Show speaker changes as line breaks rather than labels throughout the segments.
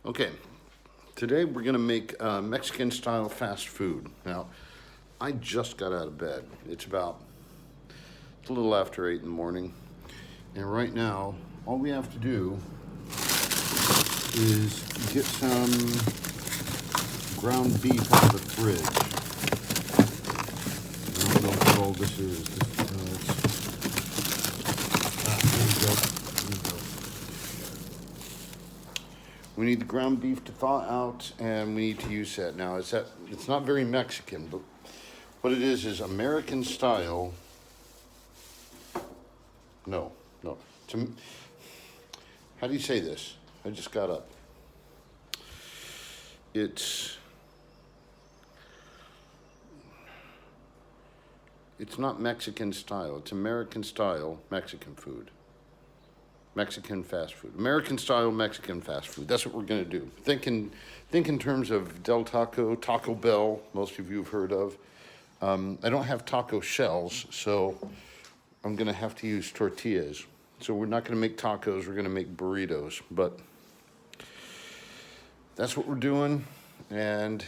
Okay, today we're gonna make Mexican style fast food. Now, I just got out of bed. It's a little after 8 in the morning. And right now, all we have to do is get some ground beef out of the fridge. I don't know what all this is. There you go. There you go. We need the ground beef to thaw out, and we need to use that. Now, it's not very Mexican, but what it is American style. No. How do you say this? I just got up. It's not Mexican style. It's American style Mexican food. Mexican fast food. American style Mexican fast food. That's what we're gonna do. Think in terms of Del Taco, Taco Bell, most of you have heard of. I don't have taco shells, so I'm gonna have to use tortillas. So we're not gonna make tacos, we're gonna make burritos, but that's what we're doing. And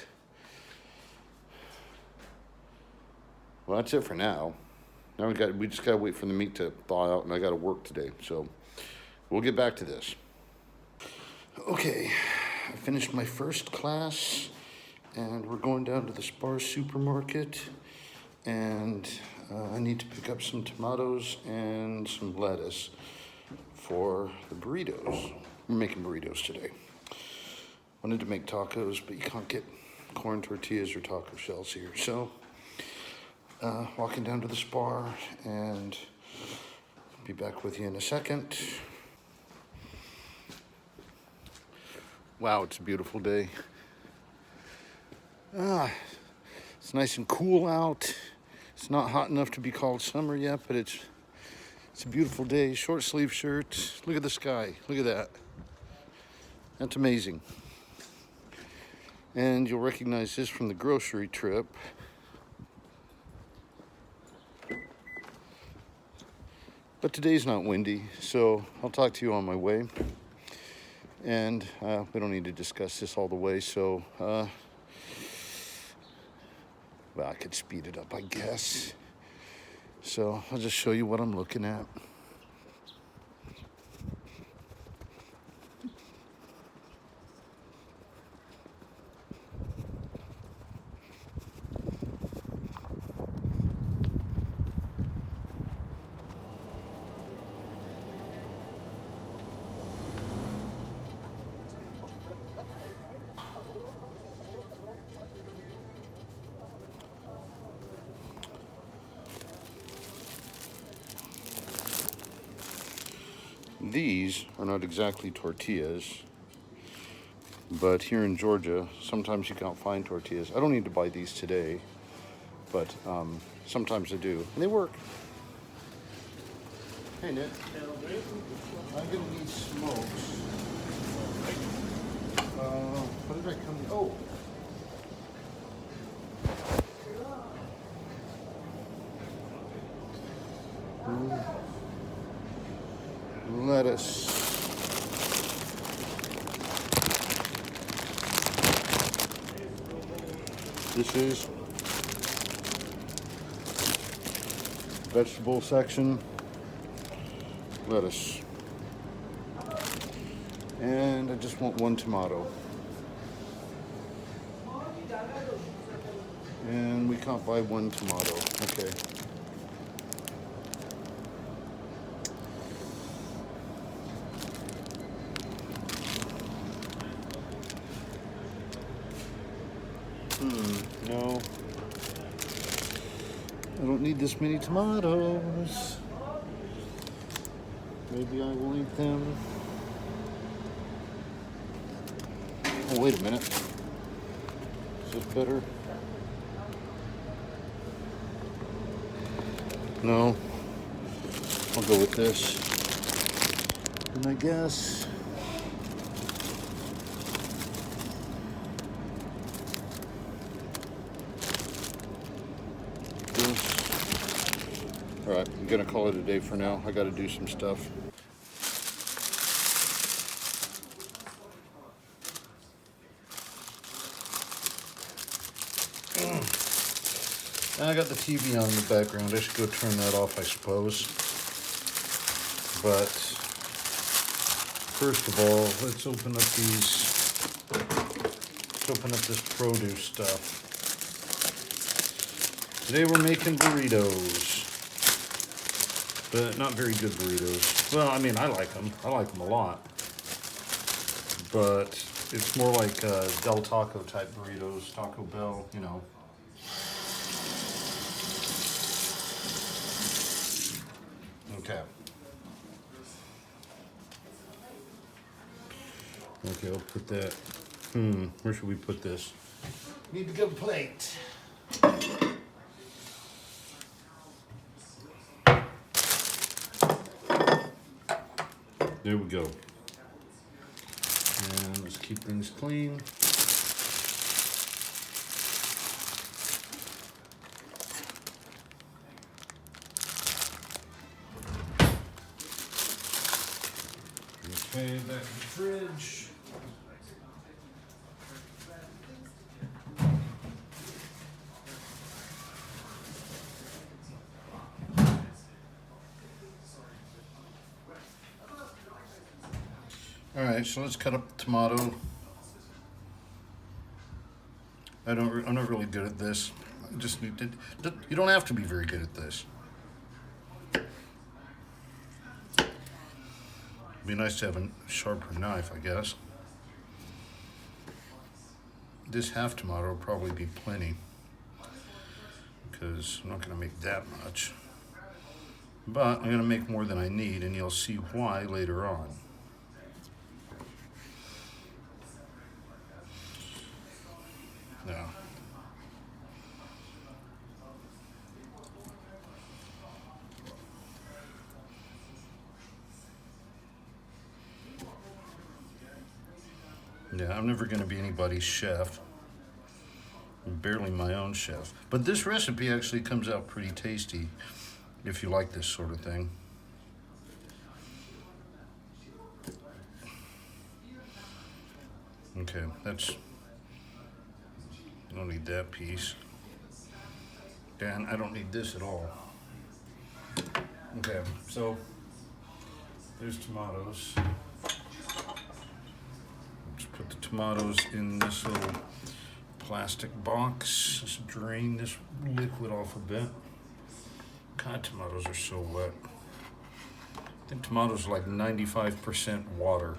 well, that's it for now. Now we just gotta wait for the meat to thaw out, and I gotta work today, so we'll get back to this. Okay, I finished my first class, and we're going down to the Spar supermarket, and I need to pick up some tomatoes and some lettuce for the burritos. We're making burritos today. Wanted to make tacos, but you can't get corn tortillas or taco shells here. So, walking down to the Spar, and be back with you in a second. Wow, it's a beautiful day. It's nice and cool out. It's not hot enough to be called summer yet, but it's a beautiful day. Short sleeve shirt. Look at the sky. Look at that. That's amazing. And you'll recognize this from the grocery trip. But today's not windy, so I'll talk to you on my way. And we don't need to discuss this all the way, so well, I could speed it up, I guess. So I'll just show you what I'm looking at. These are not exactly tortillas, but here in Georgia, sometimes you can't find tortillas. I don't need to buy these today, but sometimes I do, and they work. Hey, Nick. I'm gonna need smokes. What did I come? Oh. Lettuce. This is vegetable section. Lettuce. And I just want one tomato. And we can't buy one tomato. Okay. No. I don't need this many tomatoes. Maybe I will eat them. Oh, wait a minute. Is this better? No. I'll go with this. And I guess all right, I'm gonna call it a day for now. I gotta do some stuff. I got the TV on in the background. I should go turn that off, I suppose. But first of all, let's open up this produce stuff. Today we're making burritos, but not very good burritos. Well, I mean, I like them. I like them a lot. But it's more like Del Taco type burritos, Taco Bell, you know. Okay. Okay, I'll put that. Where should we put this? Need to get a plate. There we go. And let's keep things clean. Okay, back in the fridge. All right, so let's cut up the tomato. I'm not really good at this. I just need to. You don't have to be very good at this. It'd be nice to have a sharper knife, I guess. This half tomato will probably be plenty, because I'm not going to make that much. But I'm going to make more than I need, and you'll see why later on. Now, yeah, I'm never going to be anybody's chef. I'm barely my own chef. But this recipe actually comes out pretty tasty if you like this sort of thing. Okay, that's... I don't need that piece. Dan, I don't need this at all. Okay, so there's tomatoes. Let's put the tomatoes in this little plastic box. Just drain this liquid off a bit. God, tomatoes are so wet. I think tomatoes are like 95% water,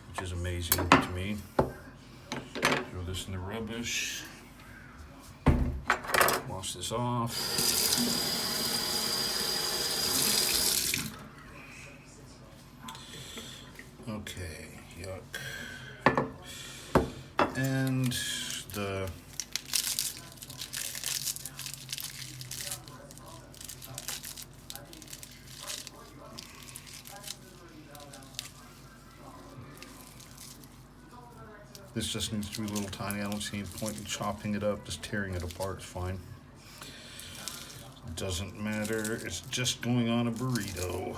which is amazing to me. Throw this in the rubbish. Wash this off. Okay, yuck. And the this just needs to be a little tiny. I don't see any point in chopping it up. Just tearing it apart is fine. It doesn't matter. It's just going on a burrito.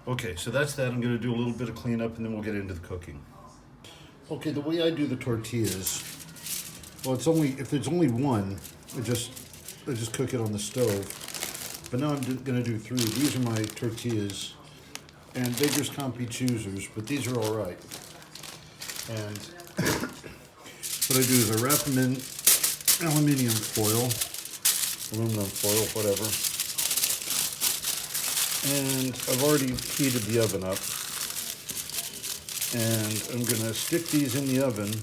Okay, so that's that. I'm going to do a little bit of cleanup and then we'll get into the cooking. Okay, the way I do the tortillas, well, it's only if there's only one, I just cook it on the stove. But now I'm going to do three. These are my tortillas, and beggars can't be choosers, but these are all right. And what I do is I wrap them in aluminum foil, whatever. And I've already heated the oven up. And I'm going to stick these in the oven.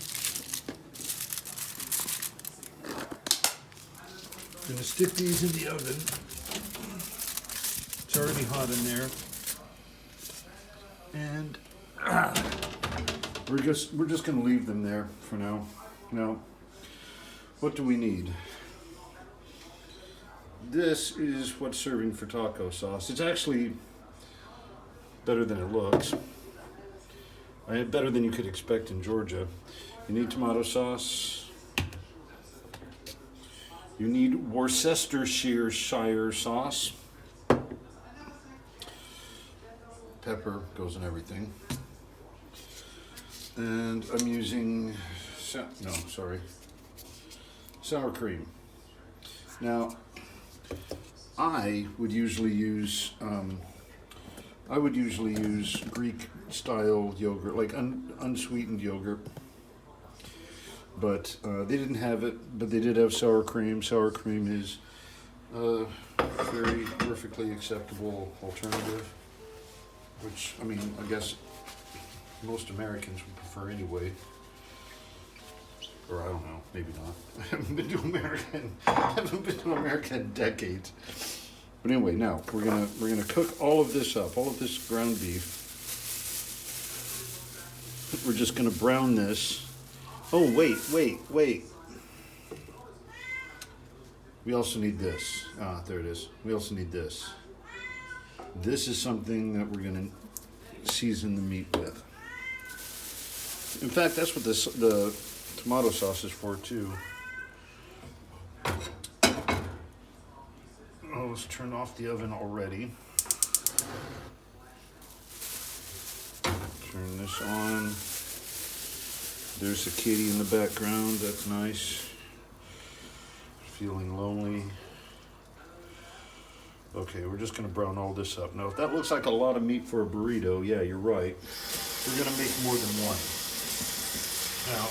It's already hot in there. And we're just going to leave them there for now. Now, what do we need? This is what's serving for taco sauce. It's actually better than it looks. Better than you could expect in Georgia. You need tomato sauce. You need Worcestershire sauce. pepper goes in everything. And I'm using, sour cream. Now, I would usually use Greek style yogurt, like unsweetened yogurt. But they didn't have it, but they did have sour cream. Sour cream is a very perfectly acceptable alternative, which, I mean, I guess most Americans would prefer anyway. Or I don't know, maybe not. I haven't been to America in decades. But anyway, now we're gonna cook all of this up, all of this ground beef. We're just gonna brown this. Oh, wait. We also need this. Ah, there it is. We also need this. This is something that we're gonna season the meat with. In fact, that's what the tomato sauce is for too. Oh, let's turn off the oven already. Turn this on. There's a kitty in the background. That's nice. Feeling lonely. Okay, we're just gonna brown all this up. Now, if that looks like a lot of meat for a burrito, yeah, you're right. We're gonna make more than one. Now,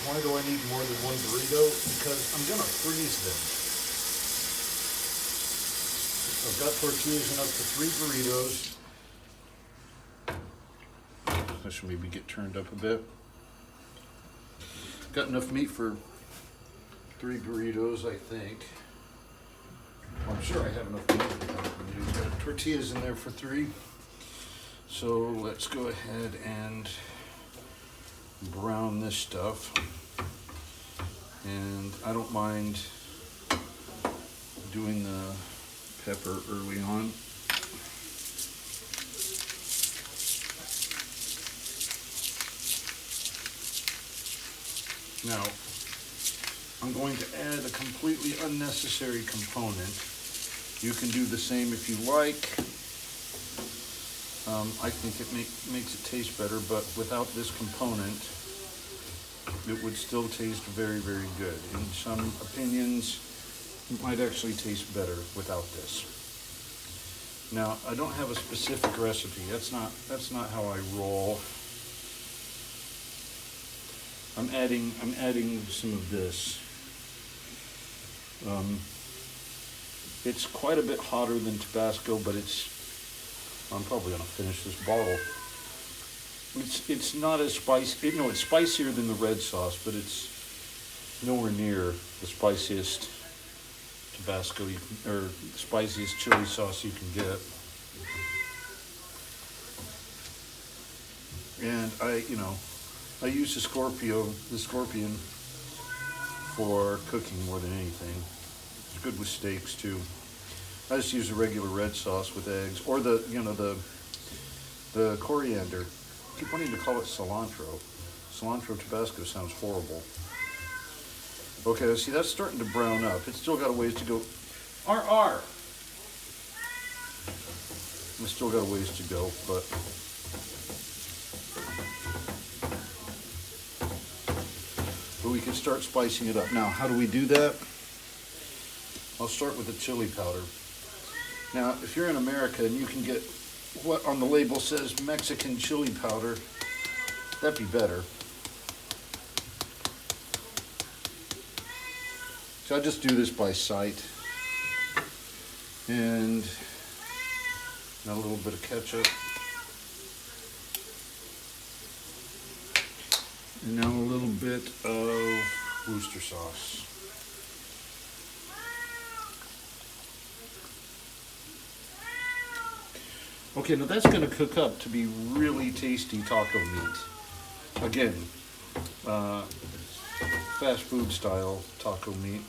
why do I need more than one burrito? Because I'm gonna freeze them. I've got tortillas enough for 3 burritos. I should maybe get turned up a bit. Got enough meat for 3 burritos, I think. Well, I'm sure I have enough meat for 3 burritos. Got tortillas in there for 3. So let's go ahead and brown this stuff. And I don't mind doing the pepper early on. Now, I'm going to add a completely unnecessary component. You can do the same if you like. I think it makes it taste better, but without this component, it would still taste very, very good. In some opinions, it might actually taste better without this. Now, I don't have a specific recipe. That's not how I roll. I'm adding some of this. It's quite a bit hotter than Tabasco, but I'm probably gonna finish this bottle. It's not as spicy. You know, it's spicier than the red sauce, but it's nowhere near the spiciest Tabasco or spiciest chili sauce you can get. And I use the scorpion for cooking more than anything. It's good with steaks too. I just use a regular red sauce with eggs, or the coriander. I keep wanting to call it cilantro. Cilantro Tabasco sounds horrible. Okay, see, that's starting to brown up. It's still got a ways to go. It's still got a ways to go, but we can start spicing it up. Now, how do we do that? I'll start with the chili powder. Now, if you're in America and you can get what on the label says Mexican chili powder, that'd be better. So I just do this by sight. And a little bit of ketchup. And now a little bit of Worcester sauce. Okay, now that's going to cook up to be really tasty taco meat. Again, fast food style taco meat.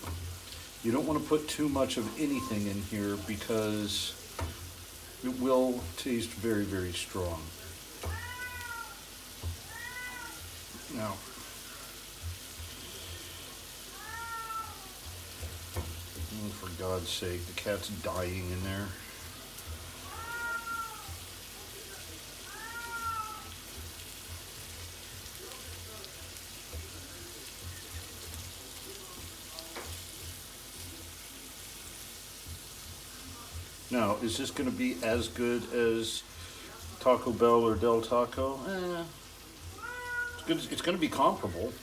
You don't want to put too much of anything in here because it will taste very, very strong. Now, oh, for God's sake, the cat's dying in there. Now, is this going to be as good as Taco Bell or Del Taco? It's going to be comparable.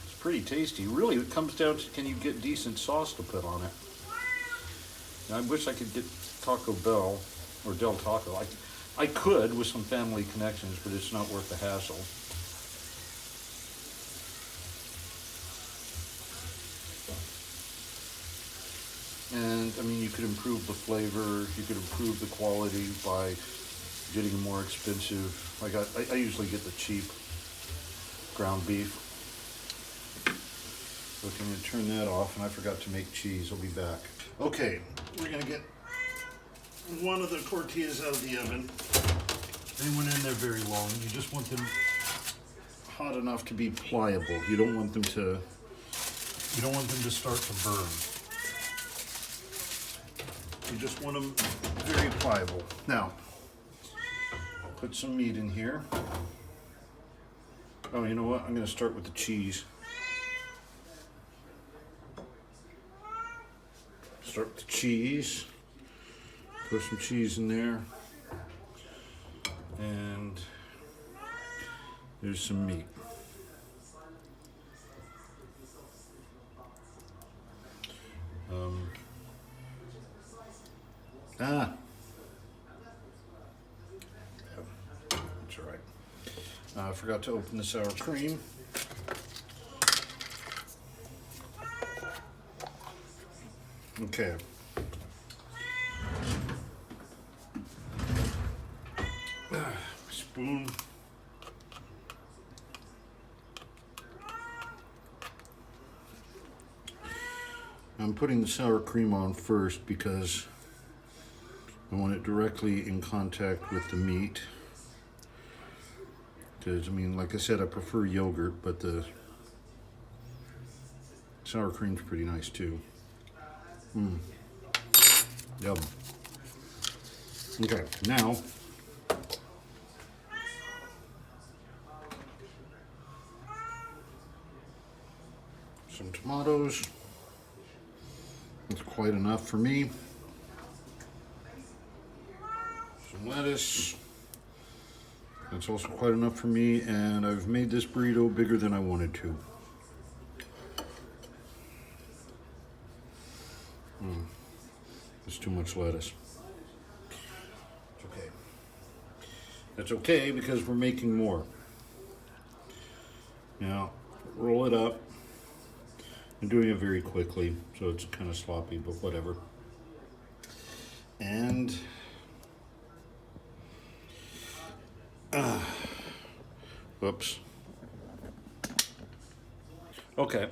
It's pretty tasty. Really, it comes down to, can you get decent sauce to put on it? Now, I wish I could get Taco Bell or Del Taco. I could with some family connections, but it's not worth the hassle. And I mean, you could improve the flavor, you could improve the quality by getting a more expensive. Like I usually get the cheap ground beef. So I'm gonna turn that off, and I forgot to make cheese. I'll be back. Okay, we're gonna get one of the tortillas out of the oven. They went in there very long. You just want them hot enough to be pliable. You don't want them to start to burn. You just want them very pliable. Now, put some meat in here. Oh, you know what? I'm gonna start with the cheese. Start with the cheese. Put some cheese in there. And there's some meat. That's all right. I forgot to open the sour cream. Okay. Spoon. I'm putting the sour cream on first because I want it directly in contact with the meat. Because, I mean, like I said, I prefer yogurt, but the sour cream's pretty nice too. Yum. Okay, now some tomatoes. That's quite enough for me. Some lettuce. That's also quite enough for me, and I've made this burrito bigger than I wanted to. There's too much lettuce. It's okay. That's okay because we're making more. Now, roll it up. I'm doing it very quickly, so it's kind of sloppy, but whatever. And whoops. Okay.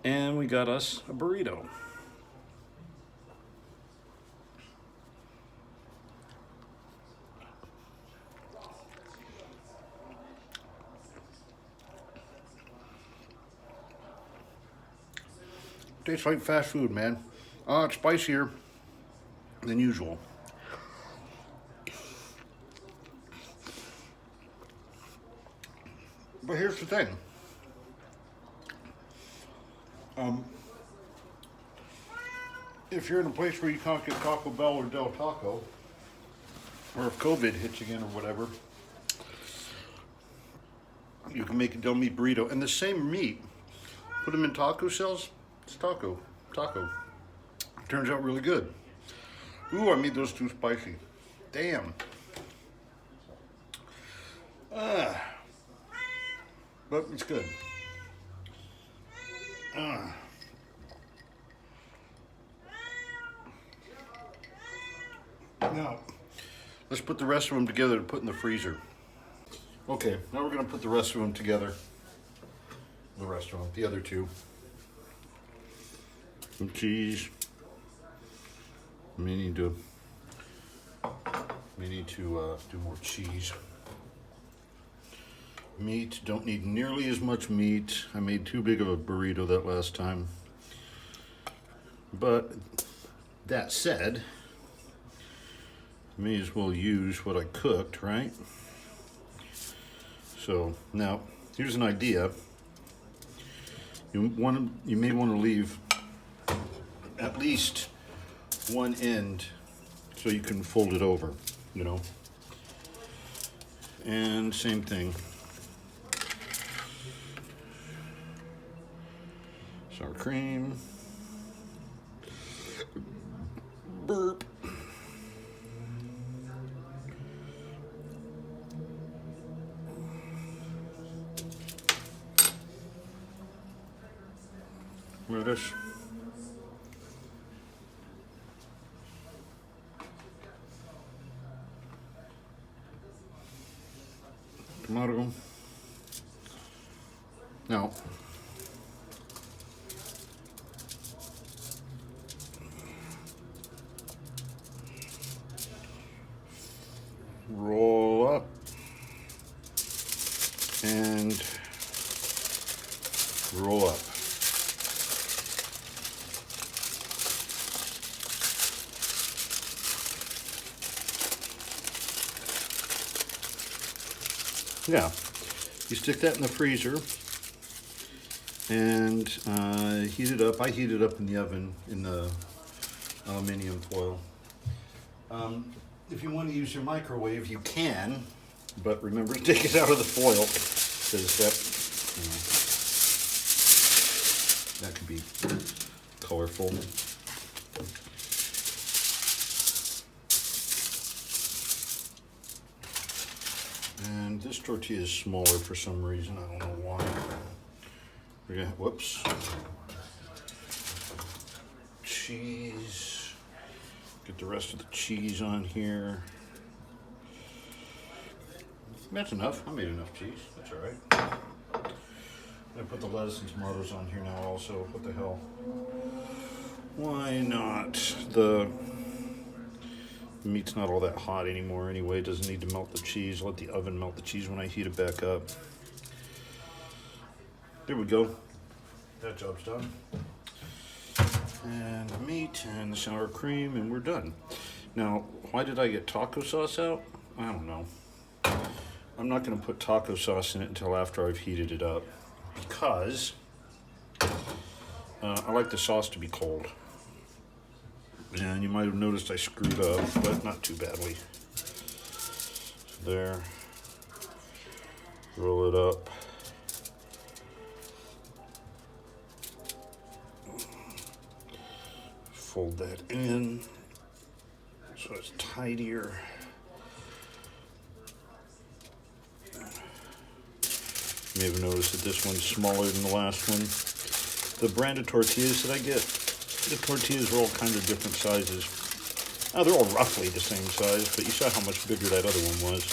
And we got us a burrito. Tastes like fast food, man. It's spicier than usual. But here's the thing. If you're in a place where you can't get Taco Bell or Del Taco, or if COVID hits again or whatever, you can make a del meat burrito. And the same meat, put them in taco shells, it's taco. Turns out really good. Ooh, I made those too spicy. Damn. But it's good. Now, let's put the rest of them together to put in the freezer. Okay, now we're gonna put the rest of them together. The rest of them, the other two. Some cheese. We need to do more cheese. Meat, don't need nearly as much meat. I made too big of a burrito that last time. But that said, may as well use what I cooked, right? So now, here's an idea. You may want to leave at least one end so you can fold it over, you know. And same thing. Sour cream. Burp. Lettuce. Tomato. Now, roll up and roll up. Yeah, you stick that in the freezer and heat it up. I heat it up in the oven in the aluminum foil. If you want to use your microwave, you can, but remember to take it out of the foil because that could be colorful. And this tortilla is smaller for some reason. I don't know why. We're gonna, whoops. Cheese. Get the rest of the cheese on here. That's enough. I made enough cheese. That's all right. I put the lettuce and tomatoes on here now also. What the hell? Why not? The meat's not all that hot anymore anyway. It doesn't need to melt the cheese. Let the oven melt the cheese when I heat it back up. There we go. That job's done. And the meat and the sour cream, and we're done. Now, why did I get taco sauce out? I don't know. I'm not going to put taco sauce in it until after I've heated it up because I like the sauce to be cold. And you might have noticed I screwed up, but not too badly. There. Roll it up. Fold that in so it's tidier. You may have noticed that this one's smaller than the last one. The brand of tortillas that I get, the tortillas are all kind of different sizes. Now they're all roughly the same size, but you saw how much bigger that other one was.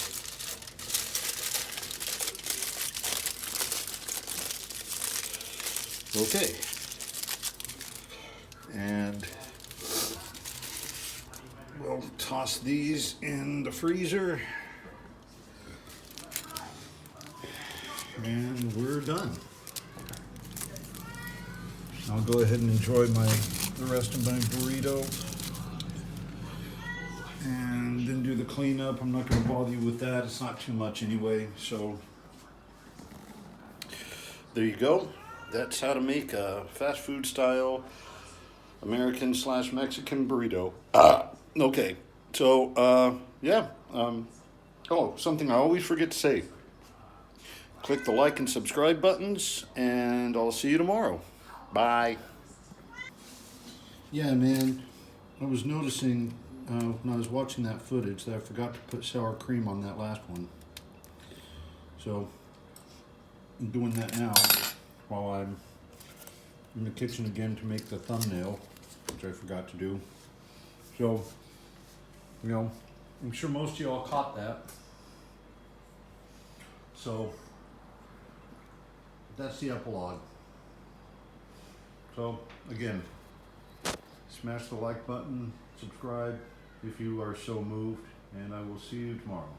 Okay. And we'll toss these in the freezer. And we're done. I'll go ahead and enjoy the rest of my burrito. And then do the cleanup. I'm not going to bother you with that. It's not too much anyway. So there you go. That's how to make a fast food style American / Mexican burrito. Okay. So, yeah. Oh, something I always forget to say. Click the like and subscribe buttons, and I'll see you tomorrow. Bye. Yeah, man. I was noticing when I was watching that footage that I forgot to put sour cream on that last one. So, I'm doing that now while I'm in the kitchen again to make the thumbnail, which I forgot to do. So, you know, I'm sure most of you all caught that. So, that's the epilogue. So, again, smash the like button, subscribe if you are so moved, and I will see you tomorrow.